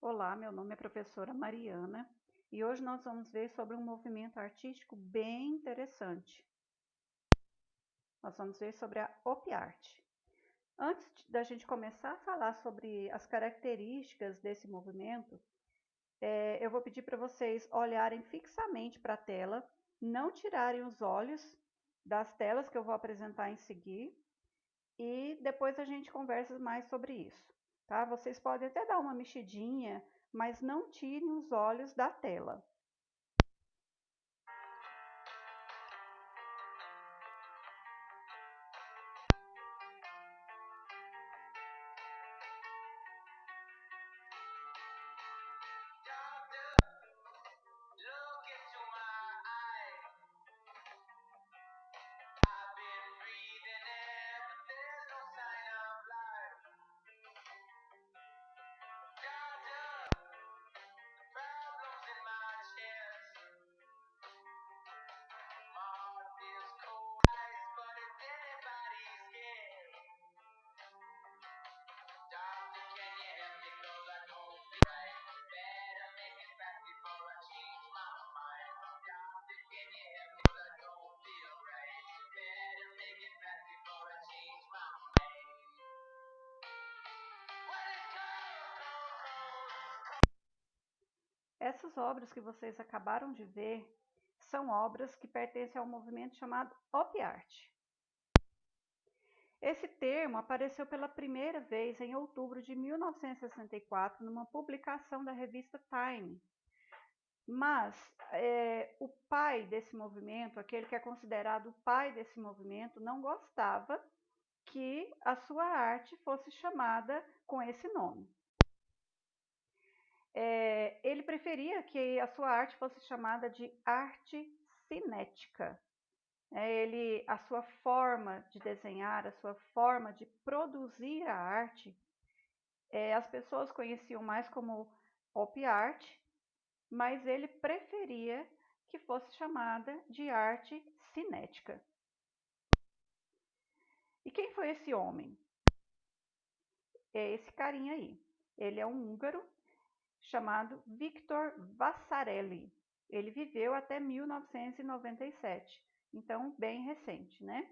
Olá, meu nome é professora Mariana e hoje nós vamos ver sobre um movimento artístico bem interessante. Nós vamos ver sobre a Op Art. Antes da gente começar a falar sobre as características desse movimento, eu vou pedir para vocês olharem fixamente para a tela, não tirarem os olhos das telas que eu vou apresentar em seguir e depois a gente conversa mais sobre isso, tá? Vocês podem até dar uma mexidinha, mas não tirem os olhos da tela. Essas obras que vocês acabaram de ver são obras que pertencem ao movimento chamado Op Art. Esse termo apareceu pela primeira vez em outubro de 1964 numa publicação da revista Time. Mas o pai desse movimento, aquele que é considerado o pai desse movimento, não gostava que a sua arte fosse chamada com esse nome. Ele preferia que a sua arte fosse chamada de arte cinética. A sua forma de desenhar, a sua forma de produzir a arte, as pessoas conheciam mais como Op Art, mas ele preferia que fosse chamada de arte cinética. E quem foi esse homem? É esse carinha aí. Ele é um húngaro chamado Victor Vasarely. Ele viveu até 1997, então bem recente, né?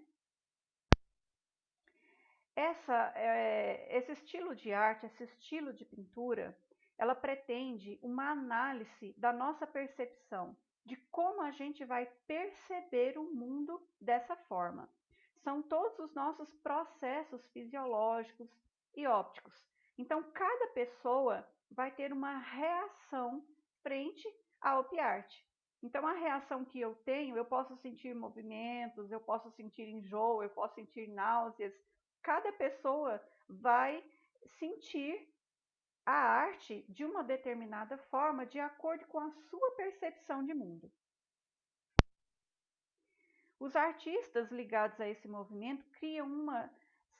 Esse estilo de arte, esse estilo de pintura, ela pretende uma análise da nossa percepção, de como a gente vai perceber o mundo dessa forma. São todos os nossos processos fisiológicos e ópticos. Então, cada pessoa vai ter uma reação frente à Op Art. Então, a reação que eu tenho, eu posso sentir movimentos, eu posso sentir enjoo, eu posso sentir náuseas. Cada pessoa vai sentir a arte de uma determinada forma, de acordo com a sua percepção de mundo. Os artistas ligados a esse movimento criam uma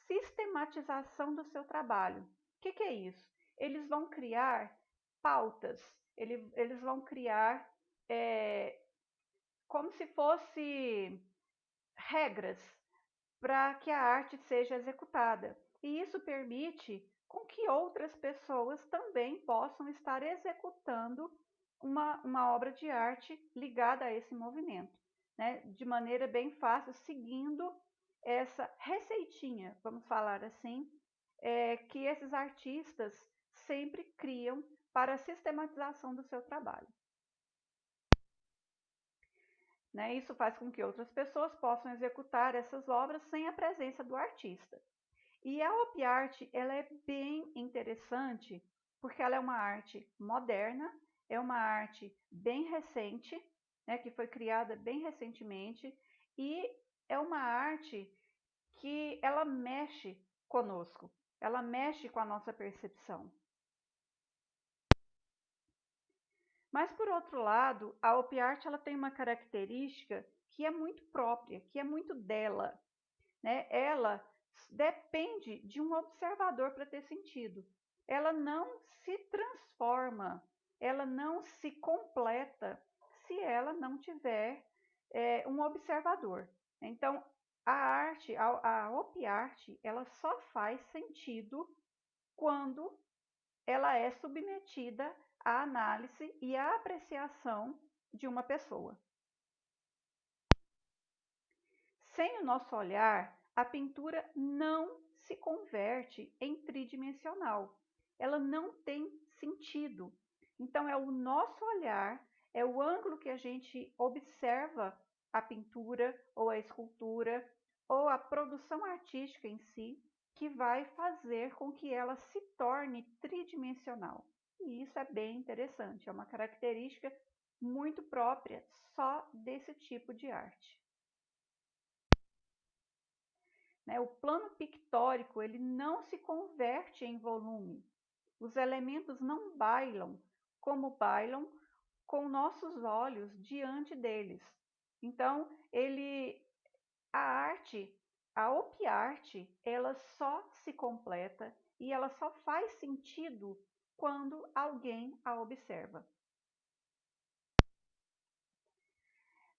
sistematização do seu trabalho. O que é isso? Eles vão criar pautas, eles vão criar como se fosse regras para que a arte seja executada. E isso permite com que outras pessoas também possam estar executando uma obra de arte ligada a esse movimento, né? De maneira bem fácil, seguindo essa receitinha, vamos falar assim, que esses artistas sempre criam para a sistematização do seu trabalho. Né? Isso faz com que outras pessoas possam executar essas obras sem a presença do artista. E a Op Art, ela é bem interessante porque ela é uma arte moderna, é uma arte bem recente, né, que foi criada bem recentemente, e é uma arte que ela mexe conosco, ela mexe com a nossa percepção. Mas, por outro lado, a Op Art ela tem uma característica que é muito própria, que é muito dela. Né? Ela depende de um observador para ter sentido. Ela não se transforma, ela não se completa se ela não tiver um observador. Então, a Op Art, ela só faz sentido quando ela é submetida à análise e à apreciação de uma pessoa. Sem o nosso olhar, a pintura não se converte em tridimensional. Ela não tem sentido. Então, é o nosso olhar, é o ângulo que a gente observa a pintura ou a escultura ou a produção artística em si, que vai fazer com que ela se torne tridimensional. E isso é bem interessante, é uma característica muito própria só desse tipo de arte. O plano pictórico ele não se converte em volume. Os elementos não bailam como bailam com nossos olhos diante deles. Então, a arte, a opiarte, ela só se completa e ela só faz sentido quando alguém a observa.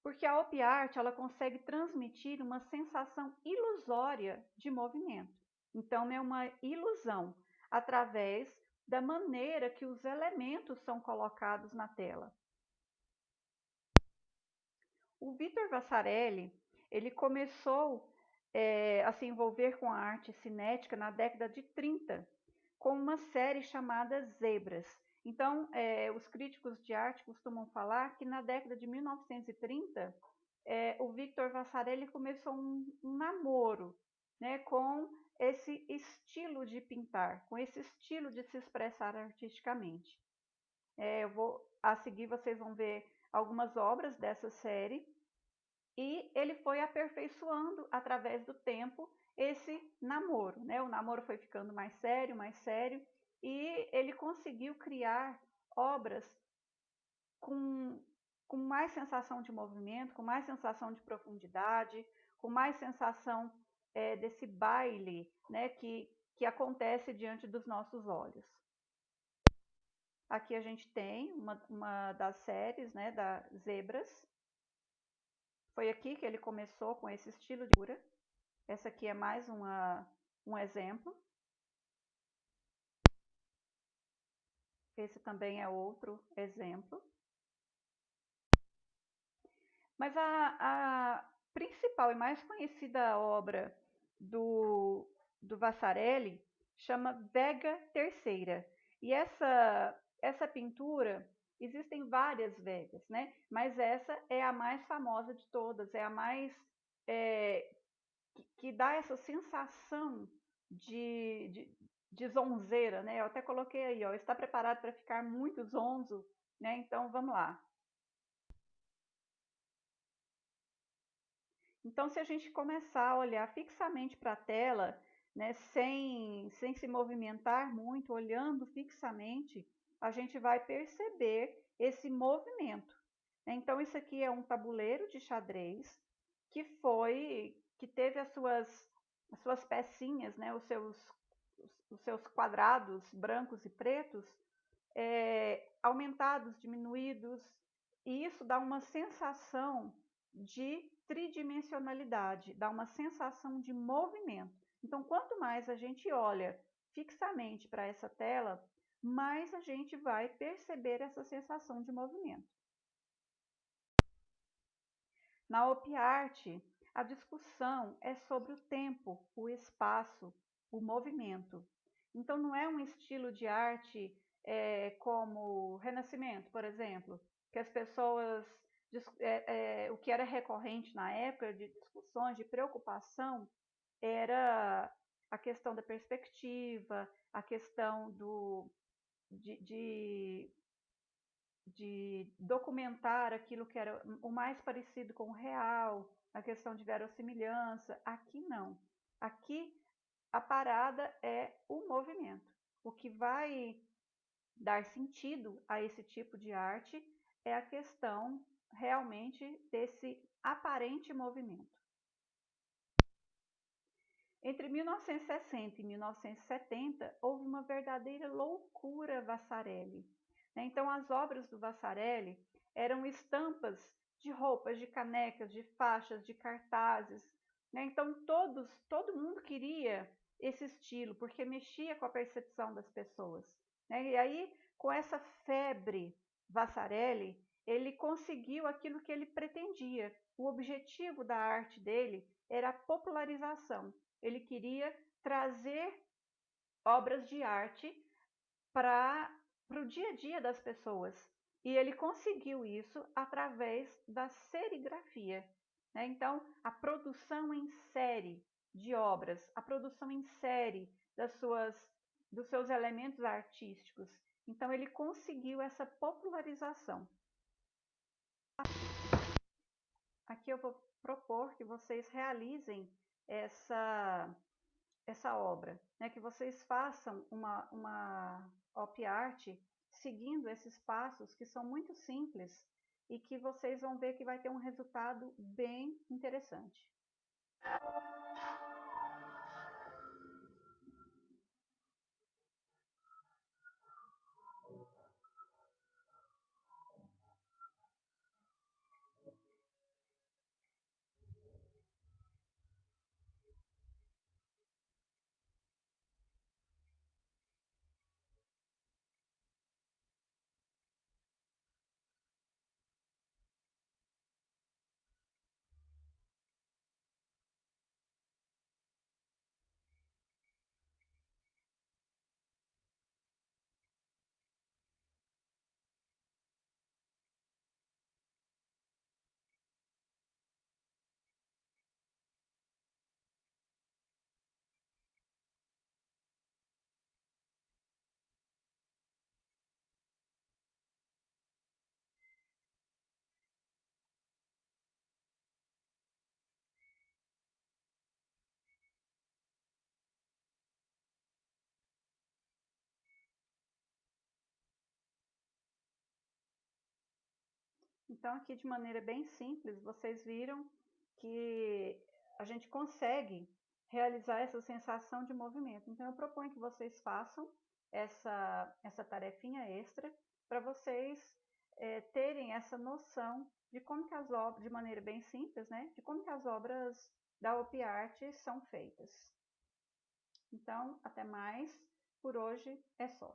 Porque a opiarte ela consegue transmitir uma sensação ilusória de movimento. Então, é uma ilusão através da maneira que os elementos são colocados na tela. O Vitor Vasarely, ele começou a se envolver com a arte cinética na década de 30, com uma série chamada Zebras. Então, os críticos de arte costumam falar que na década de 1930, o Victor Vasarely começou um namoro, né, com esse estilo de pintar, com esse estilo de se expressar artisticamente. A seguir vocês vão ver algumas obras dessa série, e ele foi aperfeiçoando através do tempo esse namoro, né? O namoro foi ficando mais sério, e ele conseguiu criar obras com mais sensação de movimento, com mais sensação de profundidade, com mais sensação desse baile, né, que acontece diante dos nossos olhos. Aqui a gente tem uma das séries, né, da Zebras. Foi aqui que ele começou com esse estilo de figura. Essa aqui é mais um exemplo. Esse também é outro exemplo. Mas a principal e mais conhecida obra do Vasarely chama Vega Terceira. E essa pintura, existem várias Vegas, né? Mas essa é a mais famosa de todas, é a mais que dá essa sensação de zonzeira, né? Eu até coloquei aí, ó, está preparado para ficar muito zonzo, né? Então vamos lá. Então, se a gente começar a olhar fixamente para a tela, né, sem se movimentar muito, olhando fixamente, a gente vai perceber esse movimento. Então, isso aqui é um tabuleiro de xadrez que teve as suas pecinhas, né, os seus quadrados brancos e pretos, aumentados, diminuídos, e isso dá uma sensação de tridimensionalidade, dá uma sensação de movimento. Então, quanto mais a gente olha fixamente para essa tela, mais a gente vai perceber essa sensação de movimento. Na opiarte, a discussão é sobre o tempo, o espaço, o movimento. Então, não é um estilo de arte como o Renascimento, por exemplo, que as pessoas, o que era recorrente na época de discussões, de preocupação, era a questão da perspectiva, a questão de documentar aquilo que era o mais parecido com o real, a questão de verossimilhança. Aqui não. Aqui a parada é o movimento. O que vai dar sentido a esse tipo de arte é a questão realmente desse aparente movimento. Entre 1960 e 1970, houve uma verdadeira loucura Vasarely. Então, as obras do Vasarely eram estampas de roupas, de canecas, de faixas, de cartazes. Então, todo mundo queria esse estilo, porque mexia com a percepção das pessoas. né? E aí, com essa febre Vasarely, ele conseguiu aquilo que ele pretendia. O objetivo da arte dele era a popularização. Ele queria trazer obras de arte para o dia a dia das pessoas. E ele conseguiu isso através da serigrafia, né? Então, a produção em série de obras, a produção em série dos seus elementos artísticos. Então, ele conseguiu essa popularização. Aqui eu vou propor que vocês realizem essa obra, né? Que vocês façam uma op art seguindo esses passos que são muito simples e que vocês vão ver que vai ter um resultado bem interessante. Então, aqui de maneira bem simples, vocês viram que a gente consegue realizar essa sensação de movimento. Então, eu proponho que vocês façam essa tarefinha extra para vocês terem essa noção de como que as obras, de maneira bem simples, né, de como que as obras da op art são feitas. Então, até mais. Por hoje é só.